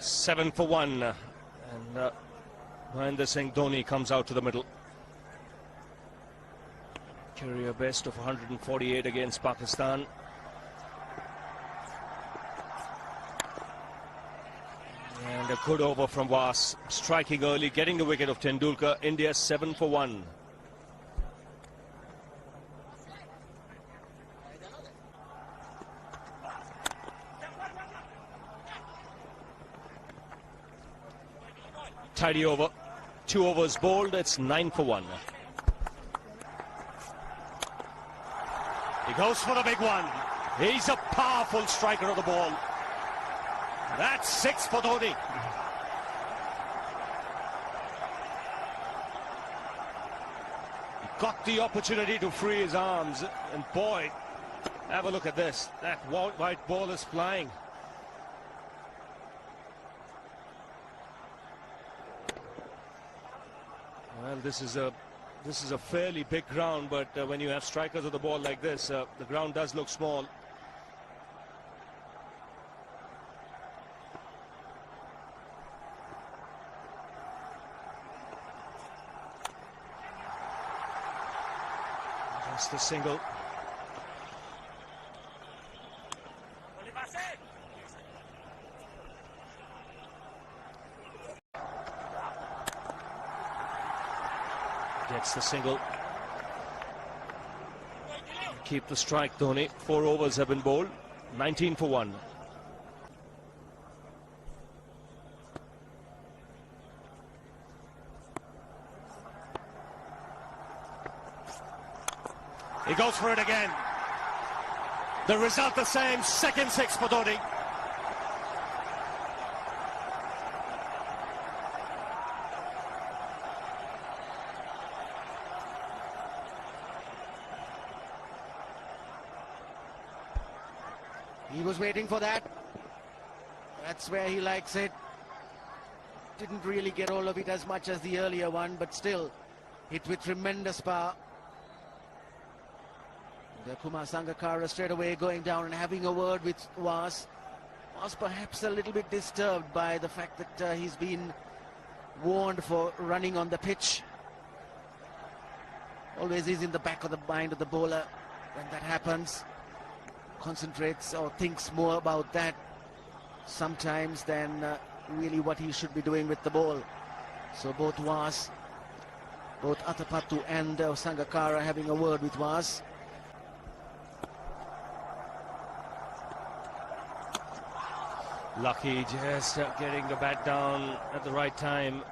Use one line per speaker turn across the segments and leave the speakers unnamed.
7 for 1. And Mahendra Singh Dhoni comes out to the middle. Career best of 148 against Pakistan. And a good over from Was, striking early, getting the wicket of Tendulkar. India 7 for 1. Tidy over. 2 overs bowled. It's 9 for 1. He goes for the big one. He's a powerful striker of the ball. That's 6 for Dhoni. He got the opportunity to free his arms, and boy, have a look at this. That white ball is flying. Well, this is a fairly big ground, but when you have strikers of the ball like this, the ground does look small. Just a single. Gets the single. Keep the strike, Dhoni. 4 overs have been bowled. 19 for 1. He goes for it again. The result the same. Second 6 for Dhoni.
He was waiting for that. That's where he likes it. Didn't really get all of it as much as the earlier one, but still hit with tremendous power. The Kumar Sangakkara straight away going down and having a word with Was. Was perhaps a little bit disturbed by the fact that he's been warned for running on the pitch. Always is in the back of the mind of the bowler when that happens. Concentrates or thinks more about that sometimes than really what he should be doing with the ball. So both Was, both Athapattu and Sangakkara having a word with Was.
Lucky just getting the bat down at the right time.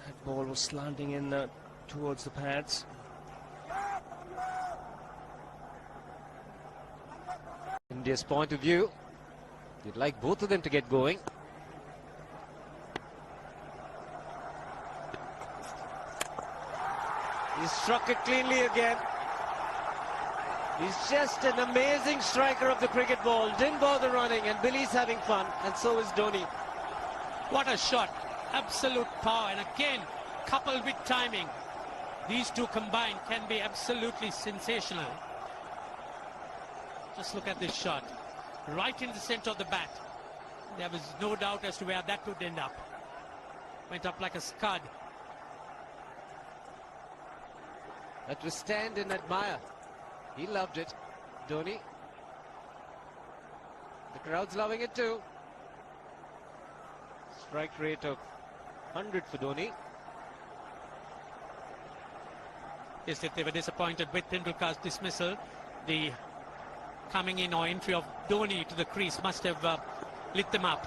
That ball was slanting in towards the pads.
India's point of view, you'd like both of them to get going. He struck it cleanly again. He's just an amazing striker of the cricket ball. Didn't bother running, and Billy's having fun, and so is Dhoni.
What a shot. Absolute power, and again, coupled with timing. These two combined can be absolutely sensational. Just look at this shot. Right in the center of the bat. There was no doubt as to where that would end up. Went up like a scud.
That was stand and admire. He loved it, Dhoni. The crowd's loving it too. Strike rate of 100 for Dhoni.
Yes, if they were disappointed with Tendulkar's dismissal, the coming in or entry of Dhoni to the crease must have lit them up.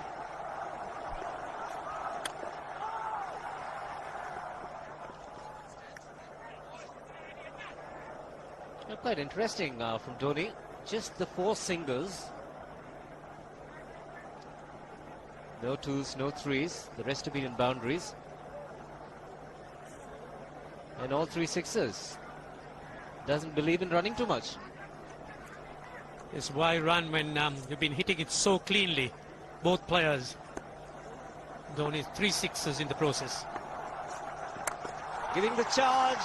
Quite interesting from Dhoni. Just the 4 singles. No 2s, no 3s. The rest have been in boundaries. And all 3 6s. Doesn't believe in running too much.
Is why run when you've been hitting it so cleanly, both players. Dhoni 3 6s in the process.
Giving the charge.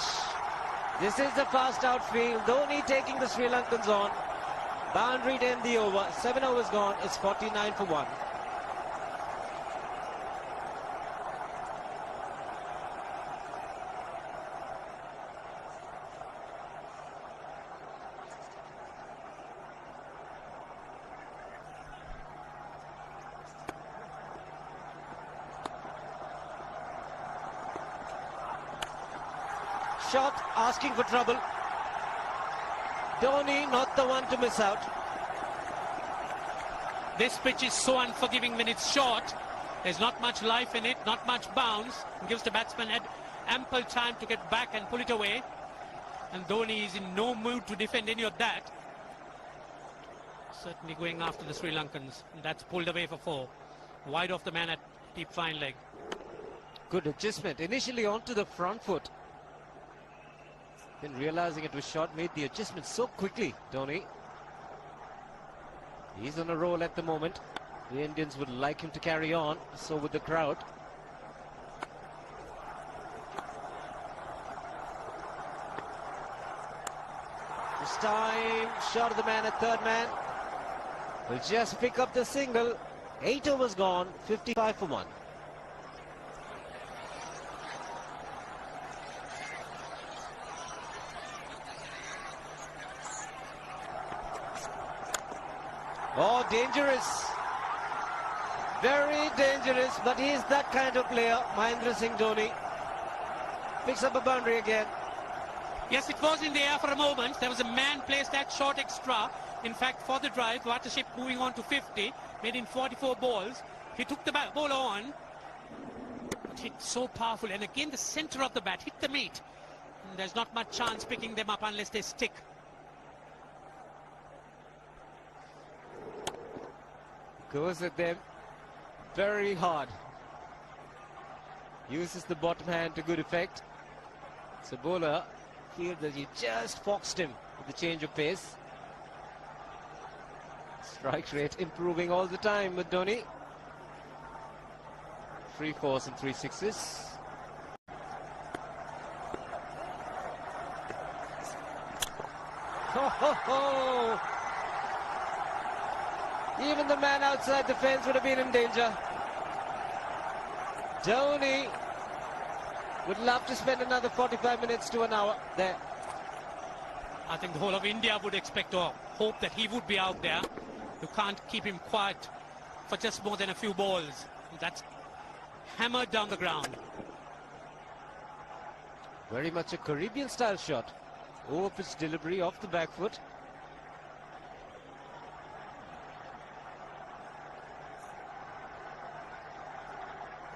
This is the fast outfield. Dhoni taking the Sri Lankans on. Boundary to end the over. 7 overs gone. It's 49 for 1. Shot asking for trouble. Dhoni not the one to miss out.
This pitch is so unforgiving when it's short. There's not much life in it, not much bounce. It gives the batsman ample time to get back and pull it away. And Dhoni is in no mood to defend any of that. Certainly going after the Sri Lankans. And that's pulled away for 4. Wide off the man at deep fine leg.
Good adjustment. Initially onto the front foot. Then realizing it was short, made the adjustment so quickly, Dhoni. He's on a roll at the moment. The Indians would like him to carry on, so would the crowd. This time, shot of the man at third man. Will just pick up the single. 8 overs gone, 55 for 1. Oh, dangerous. Very dangerous, but he is that kind of player. Mahendra Singh Dhoni picks up a boundary again.
Yes, it was in the air for a moment. There was a man placed at short extra. In fact, for the drive, Watership moving on to 50, made in 44 balls. He took the ball on, but hit so powerful. And again, the center of the bat hit the meat. And there's not much chance picking them up unless they stick.
Goes at them very hard. Uses the bottom hand to good effect. So bowler feels that he just foxed him with the change of pace. Strike rate improving all the time with Dhoni. 3 4s and 3 6s. Ho, ho, ho. Even the man outside the fence would have been in danger. Dhoni would love to spend another 45 minutes to an hour there.
I think the whole of India would expect or hope that he would be out there. You can't keep him quiet for just more than a few balls. That's hammered down the ground.
Very much a Caribbean style shot. Over pitch delivery off the back foot.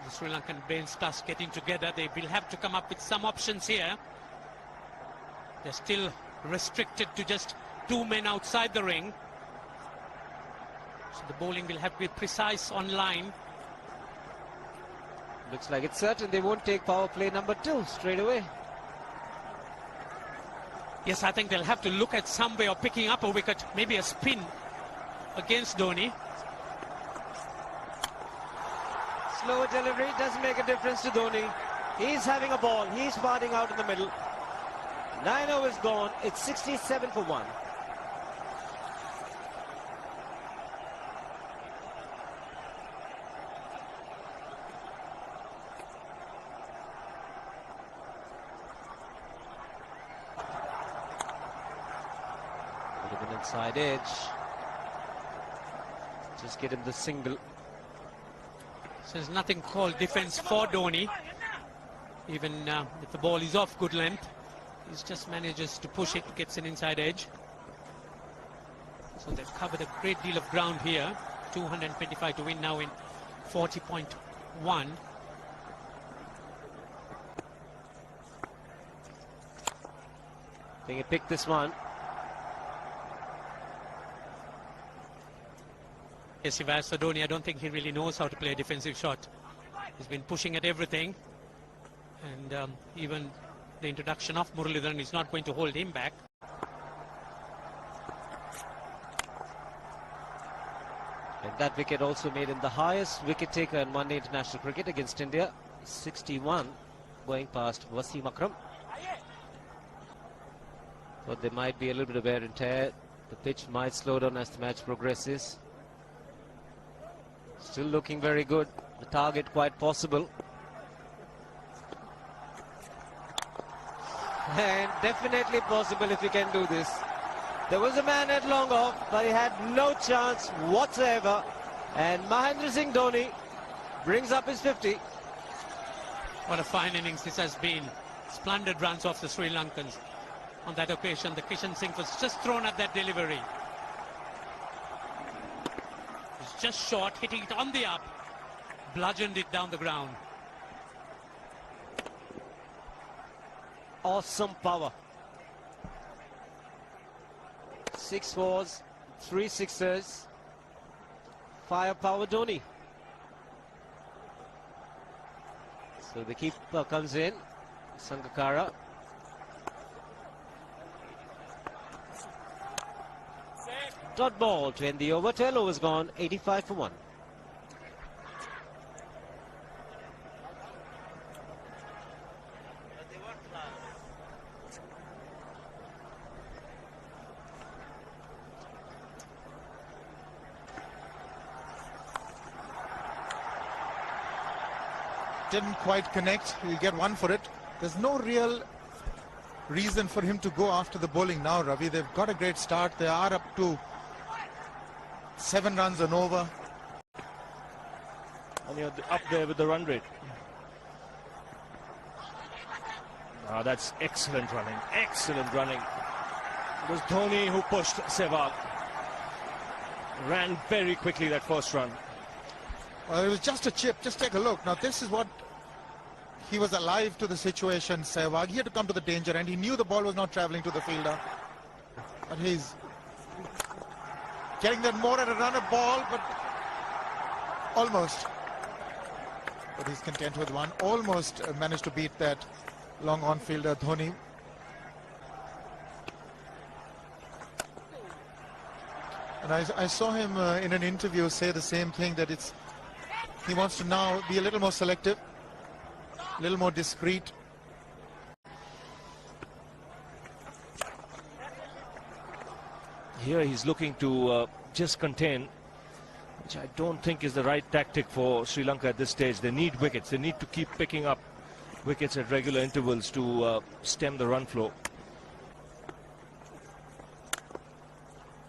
The Sri Lankan bench starts getting together. They will have to come up with some options here. They're still restricted to just 2 men outside the ring. So the bowling will have to be precise on line.
Looks like it's certain they won't take power play number 2 straight away.
Yes, I think they'll have to look at some way of picking up a wicket, maybe a spin against Dhoni.
Slow delivery doesn't make a difference to Dhoni. He's having a ball. He's batting out in the middle. 9 overs gone. It's 67 for 1. Bit of an inside edge. Just get him the single.
So there's nothing called defense for Dhoni. Even if the ball is off good length, he just manages to push it, gets an inside edge. So they've covered a great deal of ground here. 225 to win now in 40.1. I
think he picked this one.
Yes, if as for Dhoni, I don't think he really knows how to play a defensive shot. He's been pushing at everything. And even the introduction of Muralidharan is not going to hold him back.
And that wicket also made him the highest wicket taker in one-day international cricket against India. 61, going past Wasim Akram. But there might be a little bit of wear and tear The pitch might slow down as the match progresses. Still looking very good. The target quite possible. And definitely possible if he can do this. There was a man at long off, but he had no chance whatsoever. And Mahendra Singh Dhoni brings up his 50.
What a fine innings this has been. Splendid runs off the Sri Lankans. On that occasion, the Kishan Singh was just thrown at that delivery. It's just short, hitting it on the up. Bludgeoned it down the ground.
Awesome power. 6 fours, 3 sixes. Firepower Dhoni. So the keeper comes in, Sangakkara. Dot ball to end the over. 12 overs gone, 85 for 1.
Didn't quite connect. He'll get one for it. There's no real reason for him to go after the bowling now, Ravi. They've got a great start. They are up to 7 runs and over.
And you're up there with the run rate. Ah, that's excellent running. Excellent running. It was Dhoni who pushed Sehwag. Ran very quickly that first run.
Well, it was just a chip. Just take a look. Now, this is what he was alive to the situation, Sehwag. He had to come to the danger, and he knew the ball was not travelling to the fielder. But he's getting that more at a runner ball, but almost. But he's content with one. Almost managed to beat that long on fielder, Dhoni. And I saw him in an interview say the same thing, that he wants to now be a little more selective, a little more discreet.
Here he's looking to just contain, which I don't think is the right tactic for Sri Lanka at this stage. They need wickets. They need to keep picking up wickets at regular intervals to stem the run flow.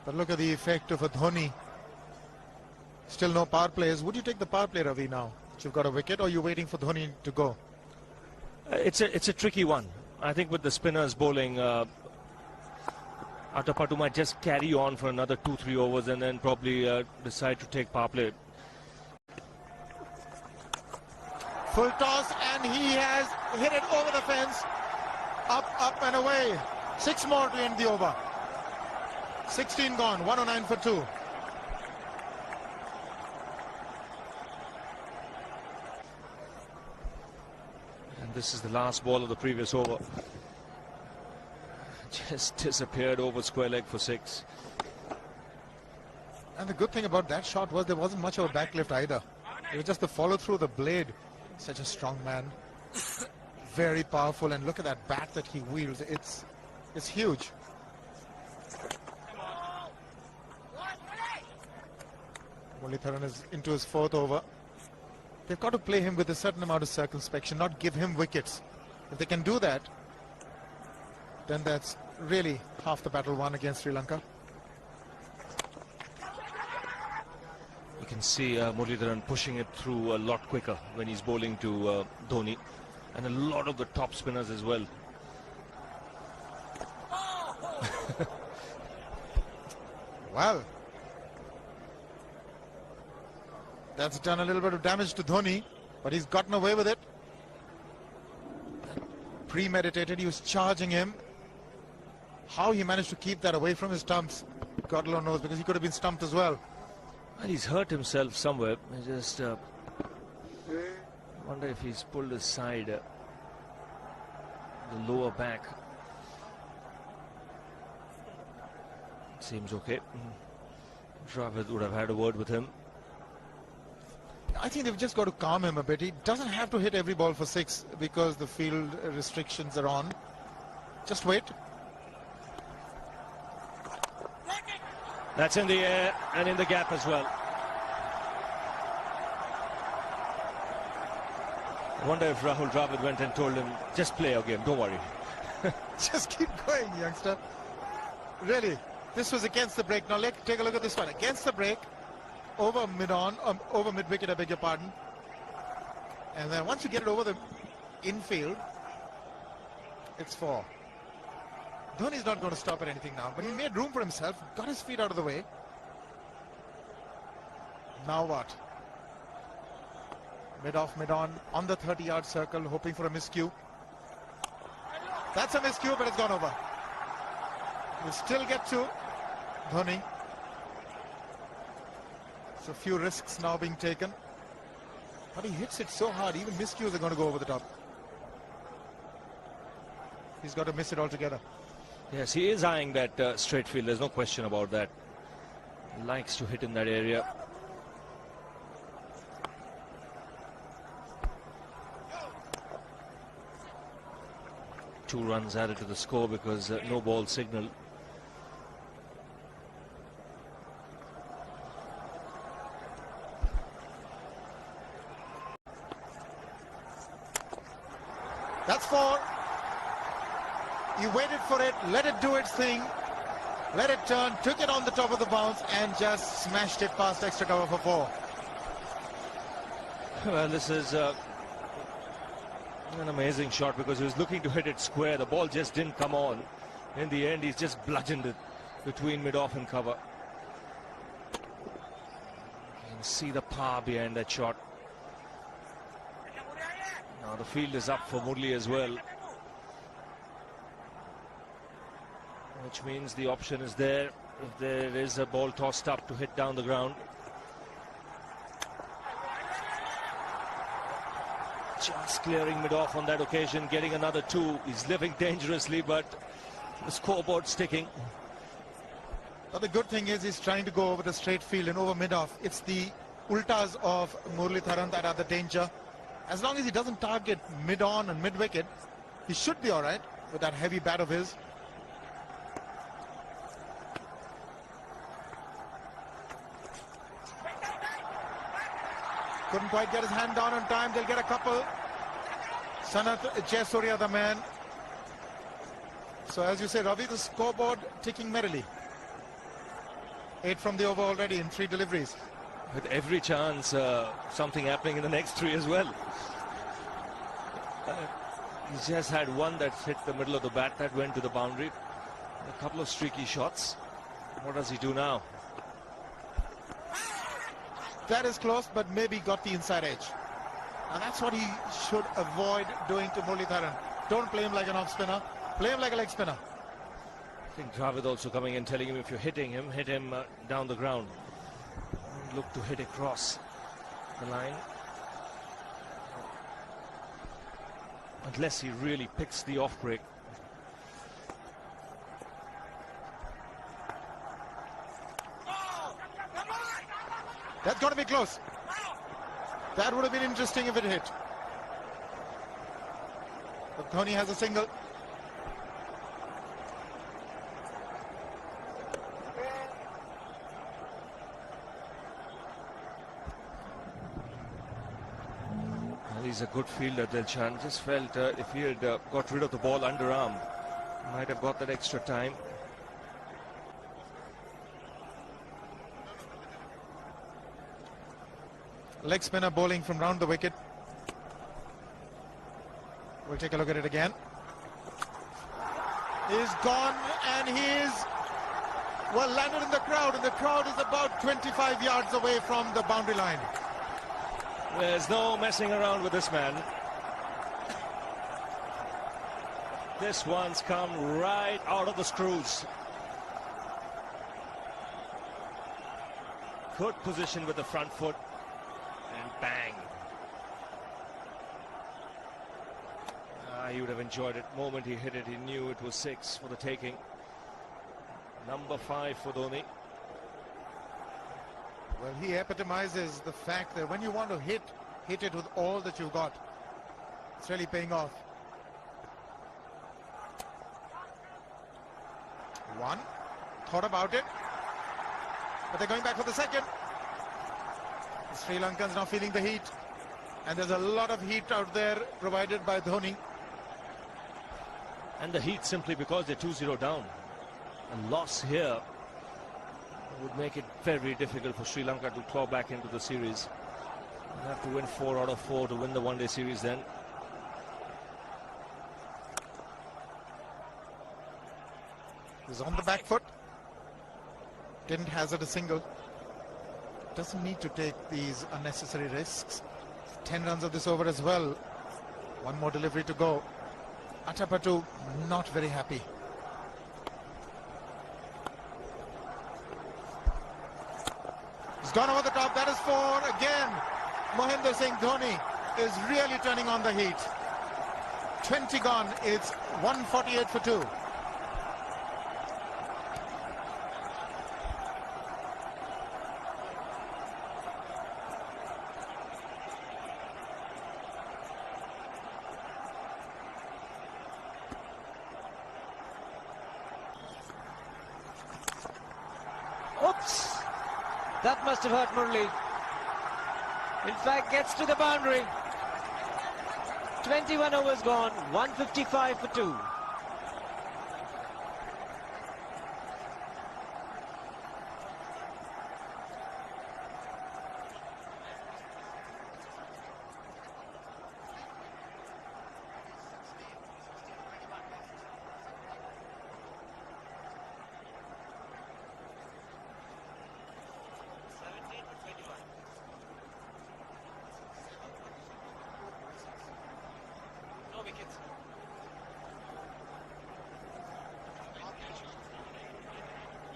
But look at the effect of a Dhoni. Still no power plays. Would you take the power play, Ravi, now that you've got a wicket, or are you waiting for Dhoni to go?
It's a tricky one. I think with the spinners bowling, Atapattu might just carry on for another 2-3 overs and then probably decide to take power play.
Full toss, and he has hit it over the fence. Up and away. 6 more to end the over. 16 gone, 109 for 2.
And this is the last ball of the previous over. Just disappeared over square leg for 6.
And the good thing about that shot was there wasn't much of a backlift either. It was just the follow through the blade. Such a strong man. Very powerful, and look at that bat that he wields. It's huge. Mullitharan is into his 4th over. They've got to play him with a certain amount of circumspection, not give him wickets. If they can do that, then that's really half the battle won against Sri Lanka.
You can see Mullitharan pushing it through a lot quicker when he's bowling to Dhoni, and a lot of the top spinners as well.
Well, that's done a little bit of damage to Dhoni, but he's gotten away with it. Premeditated, he was charging him. How he managed to keep that away from his stumps, God alone knows, because he could have been stumped as well.
And he's hurt himself somewhere. I just wonder if he's pulled his side, the lower back. Seems okay. Dravid would have had a word with him.
I think they've just got to calm him a bit. He doesn't have to hit every ball for 6 because the field restrictions are on. Just wait.
That's in the air and in the gap as well. I wonder if Rahul Dravid went and told him, just play your game, don't worry.
Just keep going, youngster. Really, this was against the break. Now let's take a look at this one. Against the break, over mid-on, over mid-wicket, I beg your pardon. And then once you get it over the infield, it's 4. Dhoni's not going to stop at anything now, but he made room for himself, got his feet out of the way. Now what? Mid-off, mid-on, on the 30-yard circle, hoping for a miscue. That's a miscue, but it's gone over. We'll still get to Dhoni. So few risks now being taken. But he hits it so hard, even miscues are going to go over the top. He's got to miss it altogether.
Yes, he is eyeing that straight field. There's no question about that. He likes to hit in that area. Two runs added to the score because no ball signal.
That's 4. He waited for it, let it do its thing, let it turn, took it on the top of the bounce and just smashed it past extra cover for 4.
Well, this is an amazing shot because he was looking to hit it square. The ball just didn't come on. In the end, he's just bludgeoned it between mid-off and cover. You can see the power behind that shot. Now the field is up for Murli as well, which means the option is there if there is a ball tossed up to hit down the ground. Just clearing mid-off on that occasion, getting another 2. He's living dangerously, but the scoreboard sticking.
But the good thing is he's trying to go over the straight field and over mid-off. It's the ultas of Muralitharan that are the danger. As long as he doesn't target mid-on and mid-wicket, he should be all right with that heavy bat of his. Couldn't quite get his hand down on time. They'll get a couple. Sanath Jayasuriya, the man. So as you say, Ravi, the scoreboard ticking merrily. 8 from the over already in 3 deliveries.
With every chance, something happening in the next 3 as well. He's just had one that hit the middle of the bat that went to the boundary. A couple of streaky shots. What does he do now?
That is close, but maybe got the inside edge. And that's what he should avoid doing to Muralitharan. Don't play him like an off-spinner. Play him like a leg spinner.
I think Dravid also coming in, telling him if you're hitting him, hit him down the ground. Look to hit across the line. Unless he really picks the off break.
That's going to be close. That would have been interesting if it hit. But Dhoni has a single.
Well, he's a good fielder, Dilshan. Just felt if he had got rid of the ball underarm, might have got that extra time.
Leg spinner bowling from round the wicket. We'll take a look at it again. He's gone and he's, well, landed in the crowd, and the crowd is about 25 yards away from the boundary line.
There's no messing around with this man. This one's come right out of the screws. Good position with the front foot. And bang. He would have enjoyed it. The moment he hit it, he knew it was 6 for the taking. Number 5 for Dhoni.
Well, he epitomizes the fact that when you want to hit it with all that you've got. It's really paying off. 1. Thought about it. but they're going back for the second. The Sri Lankans now feeling the heat, and there's a lot of heat out there provided by Dhoni.
And the heat simply because they're 2-0 down. A loss here would make it very difficult for Sri Lanka to claw back into the series. They'll have to win 4 out of 4 to win the one-day series then.
He's on the back foot. Didn't hazard a single. Doesn't need to take these unnecessary risks. 10 runs of this over as well. One more delivery to go. Atapattu not very happy. He's gone over the top. That is 4 again. Mahendra Singh Dhoni is really turning on the heat. 20 gone. It's 148 for 2.
Oops! That must have hurt Murli. In fact, gets to the boundary. 21 overs gone, 155 for 2.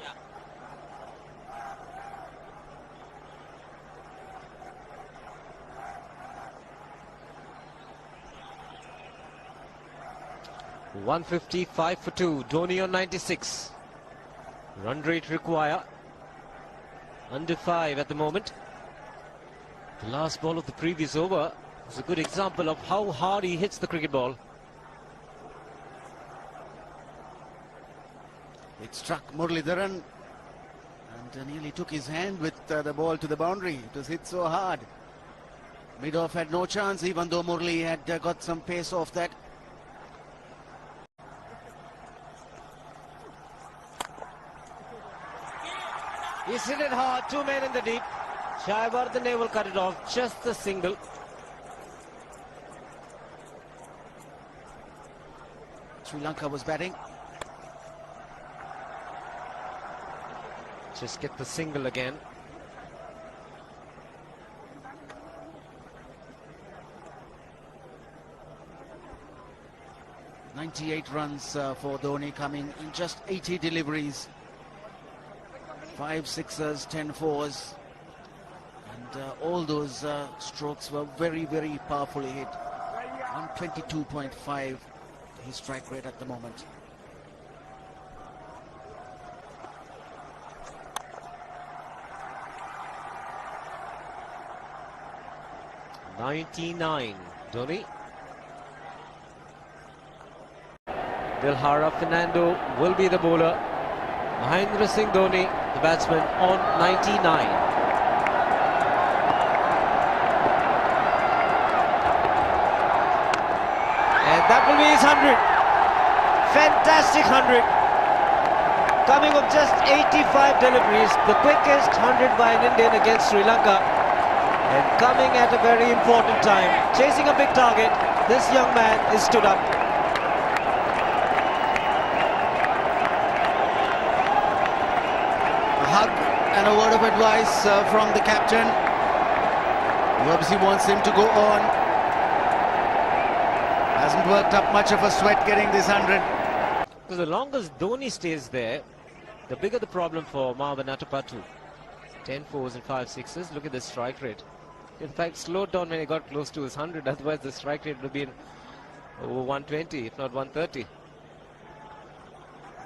Yeah. 155 for 2. Dhoni on 96. Run rate require under 5 at the moment. The last ball of the previous over is a good example of how hard he hits the cricket ball.
It struck Muralidharan and nearly took his hand with the ball to the boundary. It was hit so hard. Mid-off had no chance, even though Murli had got some pace off that.
He's hit it hard, 2 men in the deep. Jayawardene will cut it off, just the single.
Sri Lanka was batting.
Just get the single again.
.98 runs for Dhoni, coming in just 80 deliveries. 5 sixers, 10 fours. And all those strokes were very, very powerfully hit. 122.5 his strike rate at the moment.
.99, Dhoni. Dilhara Fernando will be the bowler. Mahendra Singh Dhoni, the batsman, on 99. And that will be his 100. Fantastic 100. Coming of just 85 deliveries, the quickest 100 by an Indian against Sri Lanka. And coming at a very important time, chasing a big target, this young man is stood up.
A hug and a word of advice from the captain, who obviously wants him to go on. Hasn't worked up much of a sweat getting this 100.
So the longer Dhoni stays there, the bigger the problem for Marwan Atapattu. 10 fours and 5 sixes. Look at the strike rate. In fact, slowed down when he got close to his 100. Otherwise, the strike rate would have been over 120, if not 130.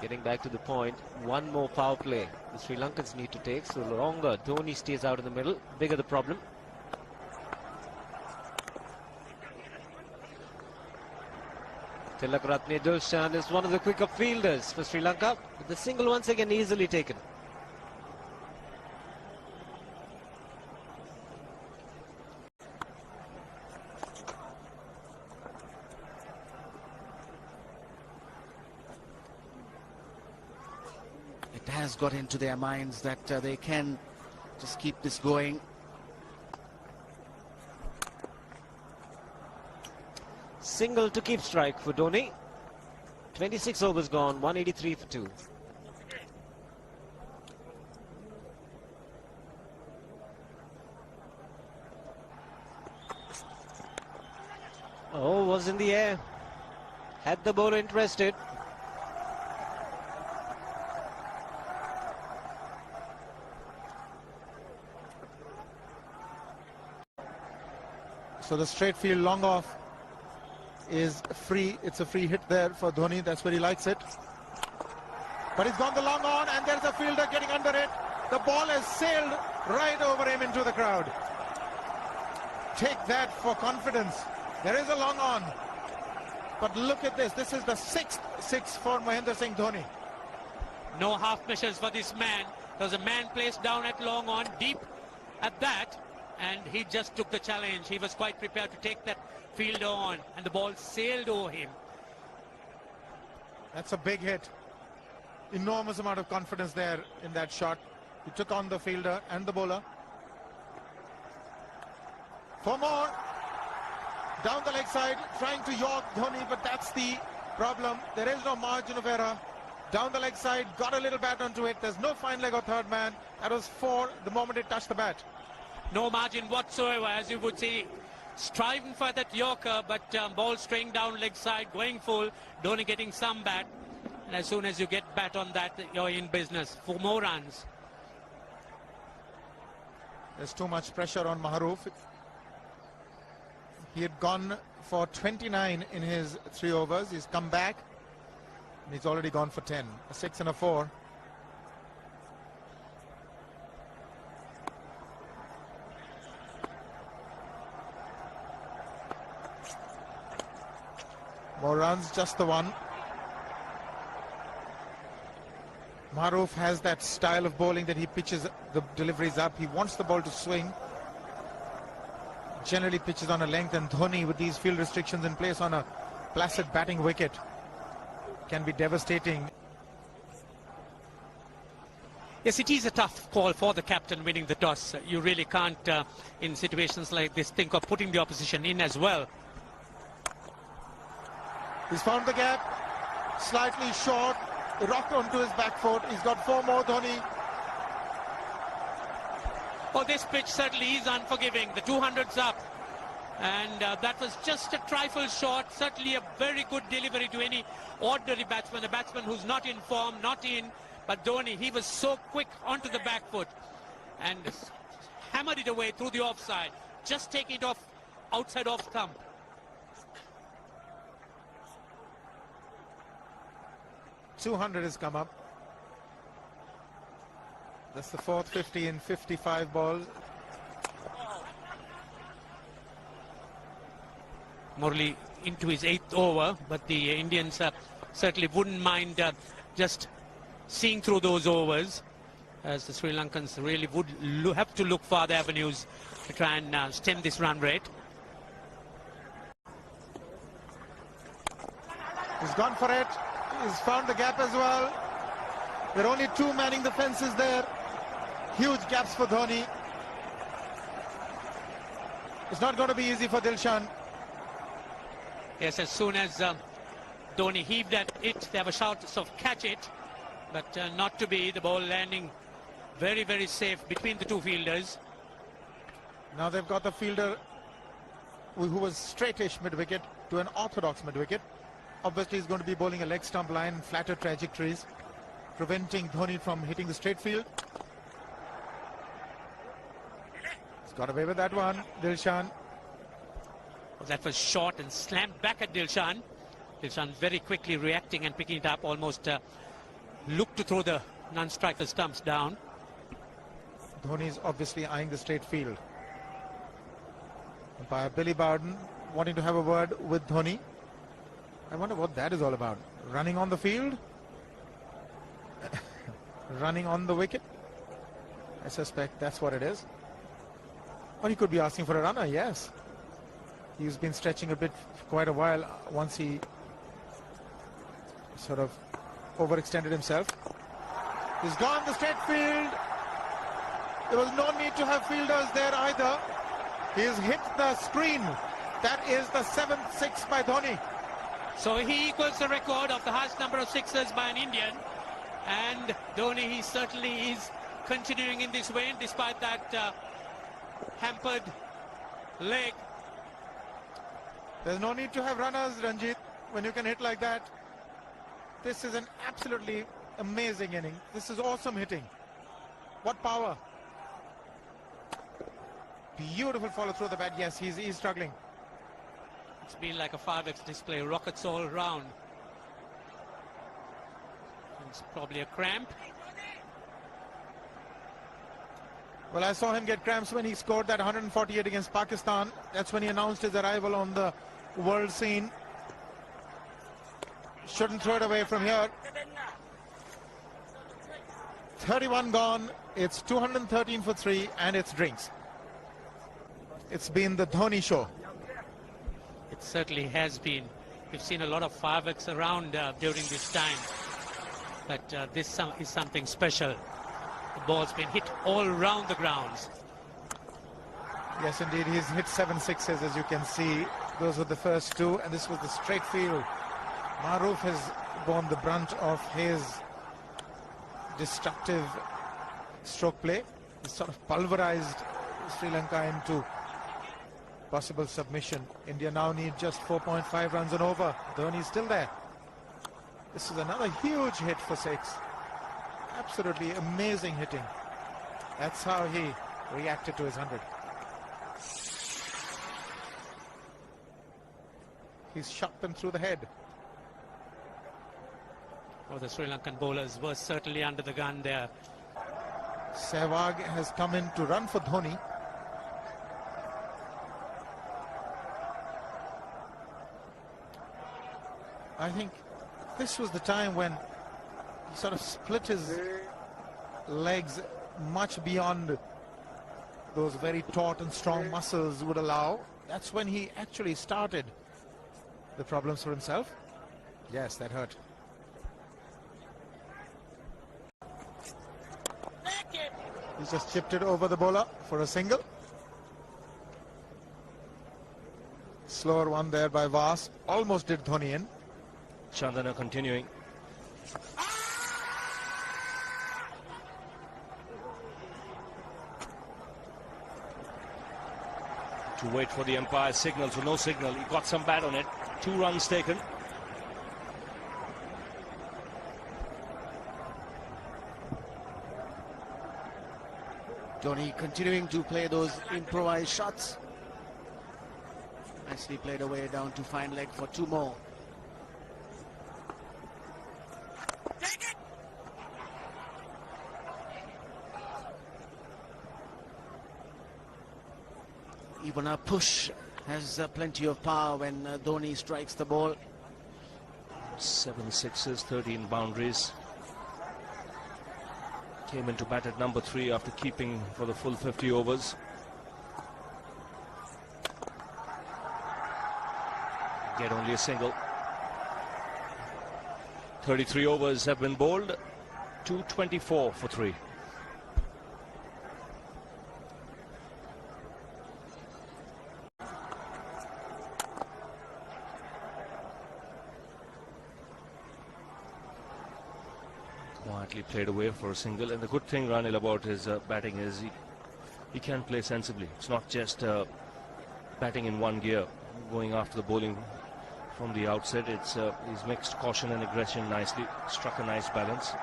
Getting back to the point, one more power play the Sri Lankans need to take. So the longer Dhoni stays out in the middle, bigger the problem. Tilakratne Dilshan is one of the quicker fielders for Sri Lanka. But the single once again easily taken.
has got into their minds that they can just keep this going.
Single to keep strike for Dhoni. 26 overs gone, 183 for 2. Oh, was in the air. Had the bowler interested.
So the straight field long off is free. It's a free hit there for Dhoni. That's where he likes it. But he's gone the long on, and there's a fielder getting under it. The ball has sailed right over him into the crowd. Take that for confidence. There is a long on. But look at this. This is the 6th six for Mahendra Singh Dhoni.
No half measures for this man. There was a man placed down at long on, deep at that, and he just took the challenge. He was quite prepared to take that fielder on, and the ball sailed over him.
That's a big hit. Enormous amount of confidence there in that shot. He took on the fielder and the bowler. For more. Down the leg side, trying to york Dhoni, but that's the problem. There is no margin of error. Down the leg side, got a little bat onto it. There's no fine leg or third man. That was 4 the moment it touched the bat.
No margin whatsoever, as you would see. Striving for that yorker, but ball straying down leg side, going full. Dhoni getting some bat. And as soon as you get bat on that, you're in business. 4 more runs.
There's too much pressure on Maharoof. He had gone for 29 in his 3 overs. He's come back, and he's already gone for 10. A 6 and a 4. More runs, just the 1. Maharoof has that style of bowling that he pitches the deliveries up. He wants the ball to swing. Generally pitches on a length, and Dhoni, with these field restrictions in place on a placid batting wicket, can be devastating.
Yes, it is a tough call for the captain winning the toss. You really can't, in situations like this, think of putting the opposition in as well.
He's found the gap, slightly short, rocked onto his back foot. He's got 4 more, Dhoni.
Oh, this pitch certainly is unforgiving. The 200's up. And that was just a trifle short. Certainly a very good delivery to any ordinary batsman. A batsman who's not in form, not in. But Dhoni, he was so quick onto the back foot and hammered it away through the offside. Just taking it off, outside off thumb.
.200 has come up. That's the 4th 50 in 55 balls.
Murali into his 8th over, but the Indians certainly wouldn't mind just seeing through those overs, as the Sri Lankans really would have to look for other avenues to try and stem this run rate.
He's gone for it. He's found the gap as well. There are only 2 manning the fences there. Huge gaps for Dhoni. It's not going to be easy for Dilshan.
Yes, as soon as Dhoni heaved at it, they have a shout of catch it, but not to be. The ball landing very, very safe between the 2 fielders.
Now they've got the fielder who was straightish mid-wicket to an orthodox mid-wicket. Obviously he's going to be bowling a leg stump line, flatter trajectories, preventing Dhoni from hitting the straight field. He's got away with that one, Dilshan.
That was short and slammed back at Dilshan. Dilshan very quickly reacting and picking it up, almost looked to throw the non-striker stumps down.
Dhoni's obviously eyeing the straight field. Umpire Billy Bowden wanting to have a word with Dhoni. I wonder what that is all about. Running on the field? Running on the wicket? I suspect that's what it is. Or he could be asking for a runner, yes. He's been stretching a bit for quite a while once he sort of overextended himself. He's gone the straight field. There was no need to have fielders there either. He's hit the screen. That is the 7th six by Dhoni.
So he equals the record of the highest number of sixes by an Indian. And Dhoni, he certainly is continuing in this vein despite that hampered leg.
There's no need to have runners, Ranjit, when you can hit like that. This is an absolutely amazing inning. This is awesome hitting. What power. Beautiful follow through the bat. Yes, he's struggling.
It's been like a 5x display, rockets all round. It's probably a cramp.
Well, I saw him get cramps when he scored that 148 against Pakistan. That's when he announced his arrival on the world scene. Shouldn't throw it away from here. 31 gone. It's 213 for 3 and it's drinks. It's been the Dhoni show.
It certainly has been. We've seen a lot of 5x around during this time. But this is something special. The ball's been hit all round the grounds.
Yes, indeed. He's hit 7 sixes, as you can see. Those were the first 2, and this was the straight field. Maroof has borne the brunt of his destructive stroke play. He's sort of pulverized Sri Lanka into possible submission. India now need just 4.5 runs and over. Dhoni's still there. This is another huge hit for 6. Absolutely amazing hitting. That's how he reacted to his 100. He's shot them through the head.
Oh, the Sri Lankan bowlers were certainly under the gun there.
Sehwag has come in to run for Dhoni. I think this was the time when he sort of split his legs much beyond those very taut and strong muscles would allow. That's when he actually started the problems for himself. Yes, that hurt. He's just chipped it over the bowler for a single. Slower one there by Vas. Almost did Dhoni in.
Chandana continuing. To wait for the umpire's signal, so no signal. He got some bat on it. 2 runs taken.
Dhoni continuing to play those improvised shots. Nicely played away down to fine leg for 2 more. Even a push has plenty of power when Dhoni strikes the ball.
7 sixes, 13 boundaries. Came into bat at number 3 after keeping for the full 50 overs. Get only a single. 33 overs have been bowled. 224 for 3. Quietly played away for a single, and the good thing, Ranil, about his batting is he can play sensibly. It's not just batting in one gear, going after the bowling from the outset. It's he's mixed caution and aggression nicely, struck a nice balance.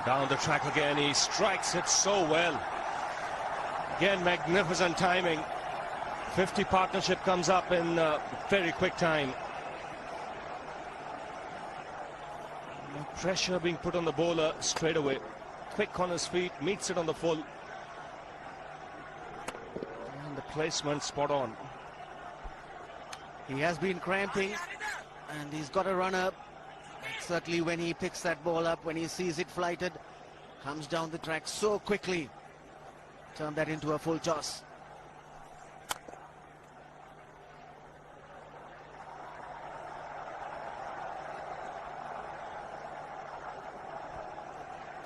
Down the track again, he strikes it so well. Again, magnificent timing. 50 partnership comes up in very quick time. No pressure being put on the bowler straight away. Quick on his feet, meets it on the full. And the placement spot on.
He has been cramping and he's got a runner. Certainly when he picks that ball up, when he sees it flighted, comes down the track so quickly. Turn that into a full toss.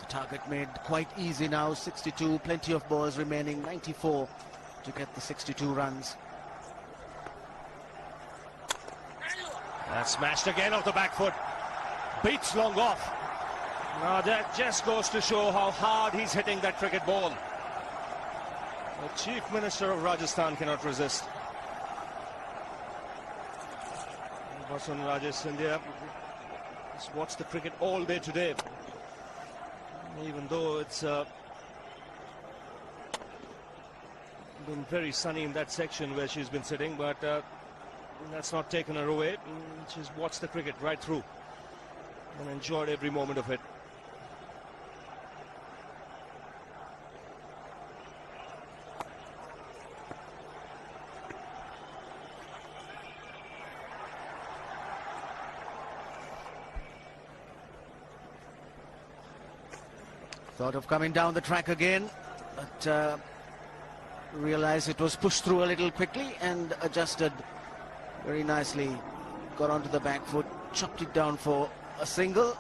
Target made quite easy now, 62, plenty of balls remaining, 94 to get the 62 runs.
And smashed again off the back foot. Beats long off. Now that just goes to show how hard he's hitting that cricket ball. The Chief Minister of Rajasthan cannot resist. Vasun Rajesh Scindia has watched the cricket all day today. Even though it's been very sunny in that section where she's been sitting, but that's not taken her away. She's watched the cricket right through and enjoyed every moment of it.
Thought of coming down the track again, but realized it was pushed through a little quickly and adjusted very nicely. Got onto the back foot, chopped it down for a single.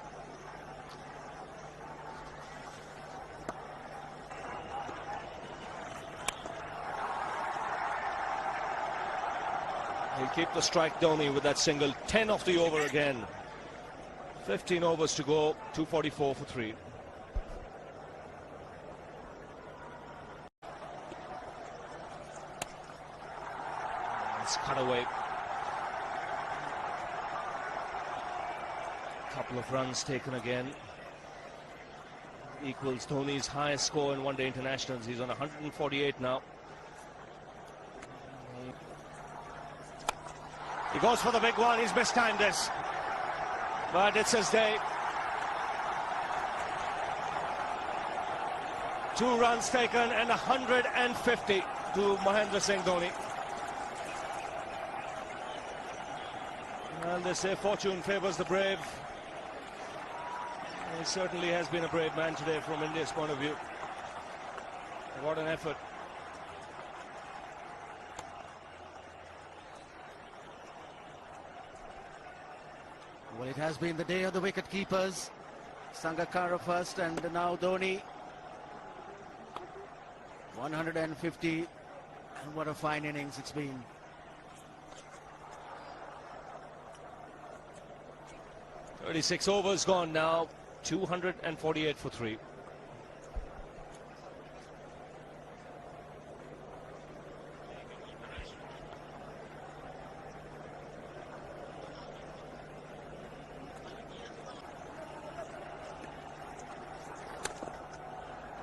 He'll keep the strike, Dhoni, with that single. 10 off the over again. 15 overs to go, 244 for 3. Cut away. Couple of runs taken again. Equals Dhoni's highest score in one-day internationals. He's on 148 now. He goes for the big one. He's mistimed this, but it's his day. 2 runs taken and 150 to Mahendra Singh Dhoni. And they say fortune favours the brave. He certainly has been a brave man today from India's point of view. What an effort.
Well, it has been the day of the wicket keepers. Sangakkara first and now Dhoni. 150, and what a fine innings it's been.
Thirty-six overs gone now, 248 for 3.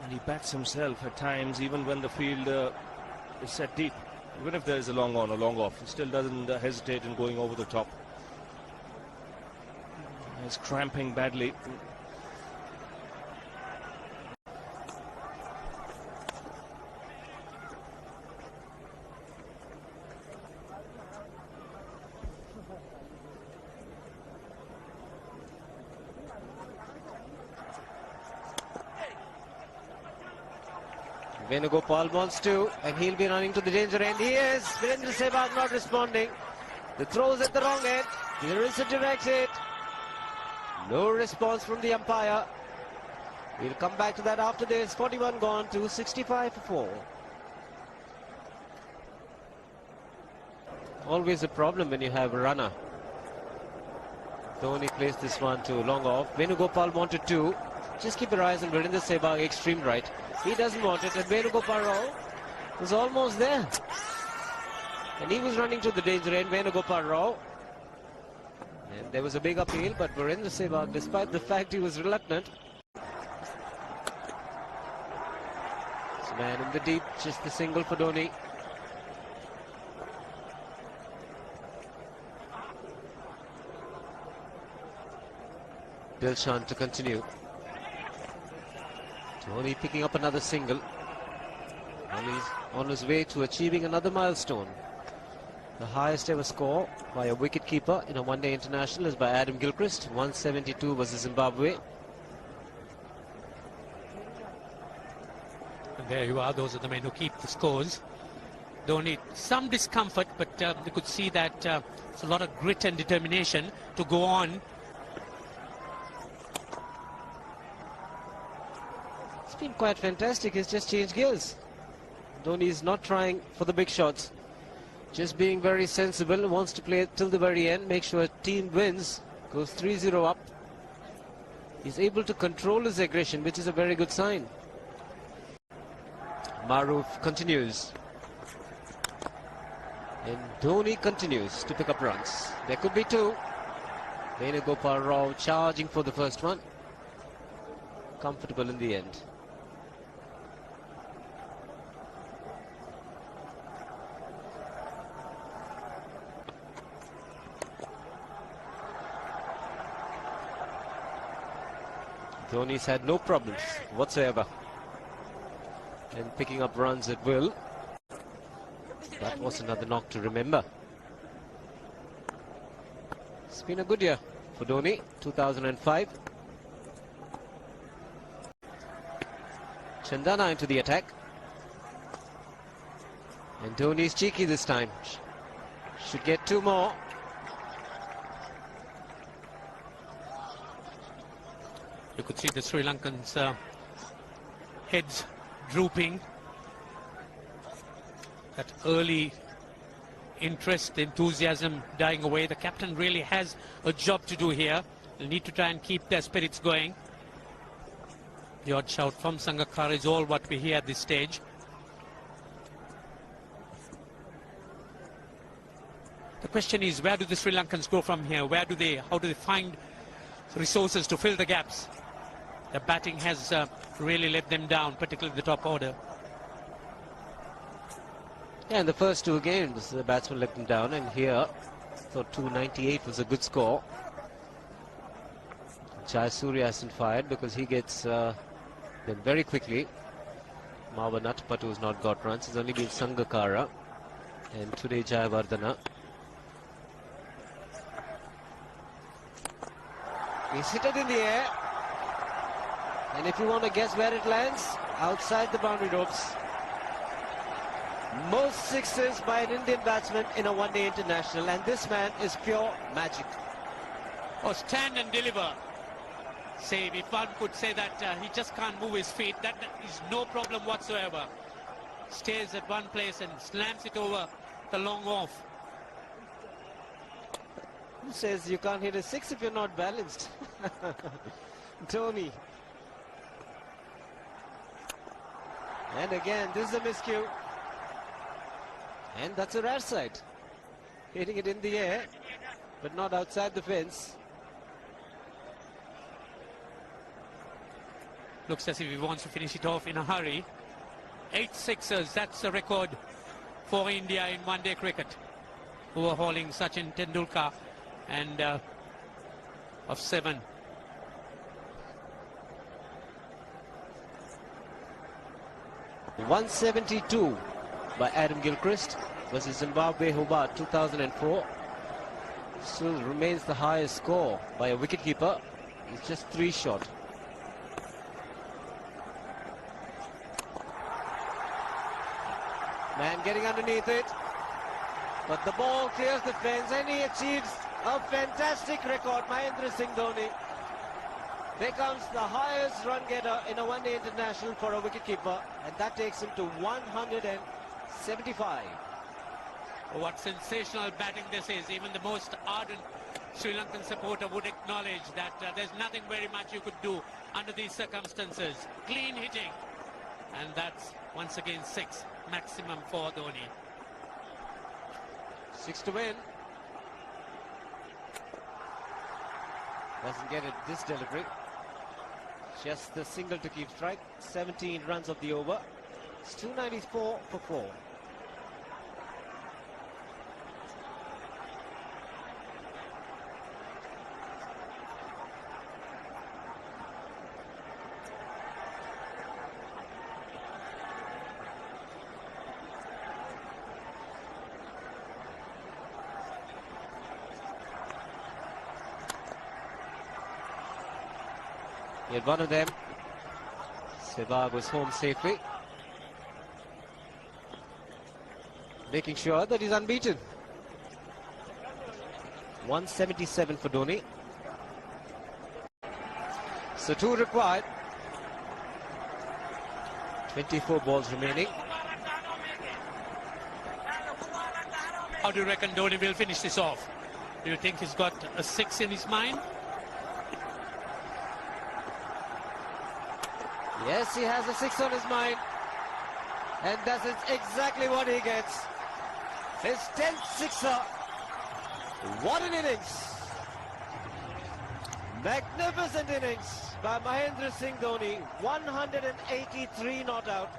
And he bats himself at times, even when the field is set deep. Even if there is a long on or long off, he still doesn't hesitate in going over the top. He's cramping badly.
Venugopal wants to, and he'll be running to the danger end. He is. Virendra Sehwag not responding. The throw's at the wrong end. Here is a direct hit. No response from the umpire. We'll come back to that after this. 41 gone to 65 for 4. Always a problem when you have a runner. Dhoni plays this one to long off. Venugopal wanted to. Just keep your eyes on Virendra Sehwag, extreme right. He doesn't want it, and Venugopal Rao was almost there. And he was running to the danger end, Venugopal Rao. And there was a big appeal, but Virendra Sehwag, despite the fact he was reluctant. This man in the deep, just the single for Dhoni. Dilshan to continue. Dhoni picking up another single. And he's on his way to achieving another milestone. The highest ever score by a wicket-keeper in a one-day international is by Adam Gilchrist. 172 was Zimbabwe.
And there you are, those are the men who keep the scores. Dhoni, some discomfort, but you could see that it's a lot of grit and determination to go on.
been quite fantastic. He's just changed gears. Dhoni is not trying for the big shots. Just being very sensible. Wants to play till the very end. Make sure team wins. Goes 3-0 up. He's able to control his aggression, which is a very good sign. Maruf continues. And Dhoni continues to pick up runs. There could be two. Venugopal Rao charging for the first one. Comfortable in the end. Dhoni's had no problems whatsoever in picking up runs at will. That was another knock to remember. It's been a good year for Dhoni, 2005. Chandana into the attack. And Dhoni's cheeky this time. Should get two more.
You could see the Sri Lankans' heads drooping. That early interest, enthusiasm dying away. The captain really has a job to do here. They'll need to try and keep their spirits going. The odd shout from Sangakkara is all what we hear at this stage. The question is, where do the Sri Lankans go from here? How do they find resources to fill the gaps? The batting has really let them down, particularly the top order.
Yeah, in the first two games, the batsman let them down, and here, thought 298 was a good score. Jayasuriya hasn't fired because he gets them very quickly. Marwa Natapatu has not got runs. It's only been Sangakkara and today Jayawardena. He's hit it in the air, and if you want to guess where it lands, outside the boundary ropes. Most sixes by an Indian batsman in a one-day international, and this man is pure magic.
Oh, stand and deliver. Save, if one could say that he just can't move his feet, that is no problem whatsoever. Stays at one place and slams it over the long off.
Who says you can't hit a six if you're not balanced? Dhoni. And again, this is a miscue. And that's a rare sight. Hitting it in the air, but not outside the fence.
Looks as if he wants to finish it off in a hurry. 8 sixers, that's a record for India in one-day cricket. Overhauling Sachin Tendulkar and of 7.
.172 by Adam Gilchrist versus Zimbabwe Hobart 2004. Still remains the highest score by a wicketkeeper. He's just 3 short. Man getting underneath it, but the ball clears the fence and he achieves a fantastic record. Mahendra Singh Dhoni becomes the highest run getter in a one-day international for a wicketkeeper, and that takes him to 175.
What sensational batting this is. Even the most ardent Sri Lankan supporter would acknowledge that there's nothing very much you could do under these circumstances. Clean hitting, and that's once again 6 maximum for Dhoni.
6 to win. Doesn't get it this delivery. Just the single to keep strike. 17 runs of the over. It's 294 for 4. He had one of them. Sehwag was home safely, making sure that he's unbeaten. 177 for Dhoni. So 2 required. 24 balls remaining.
How do you reckon Dhoni will finish this off? Do you think he's got a 6 in his mind?
Yes, he has a 6 on his mind. And that's exactly what he gets. His 10th sixer. What an innings. Magnificent innings by Mahendra Singh Dhoni. 183 not out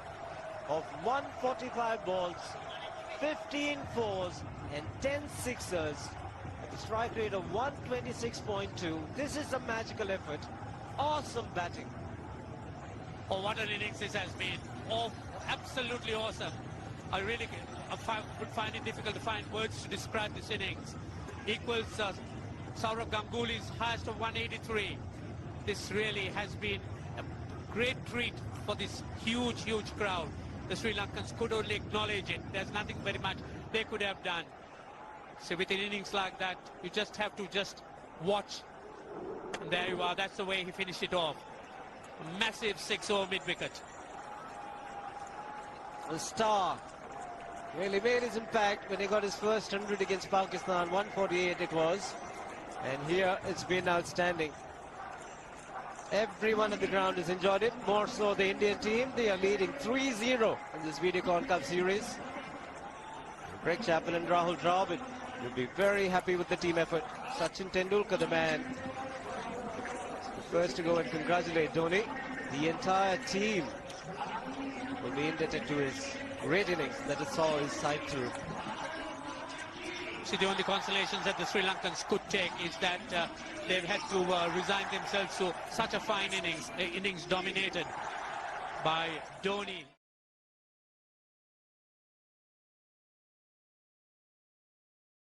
of 145 balls, 15 fours and 10 sixers at a strike rate of 126.2. This is a magical effort. Awesome batting.
Oh, what an innings this has been. Oh, absolutely awesome. I really would find it difficult to find words to describe this innings. Equals Sourav Ganguly's highest of 183. This really has been a great treat for this huge, huge crowd. The Sri Lankans could only acknowledge it. There's nothing very much they could have done. So with an innings like that, you just have to just watch. And there you are. That's the way he finished it off. A massive 6 over mid-wicket.
The star really made his impact when he got his first 100 against Pakistan. 148 it was. And here it's been outstanding. Everyone on the ground has enjoyed it. More so the Indian team. They are leading 3-0 in this Videocon Cup series. Greg Chappell and Rahul Dravid will be very happy with the team effort. Sachin Tendulkar, the man, the first to go and congratulate Dhoni. The entire team will be indebted to his great innings that it saw his side through.
See, the only consolations that the Sri Lankans could take is that they've had to resign themselves to such a fine innings dominated by Dhoni.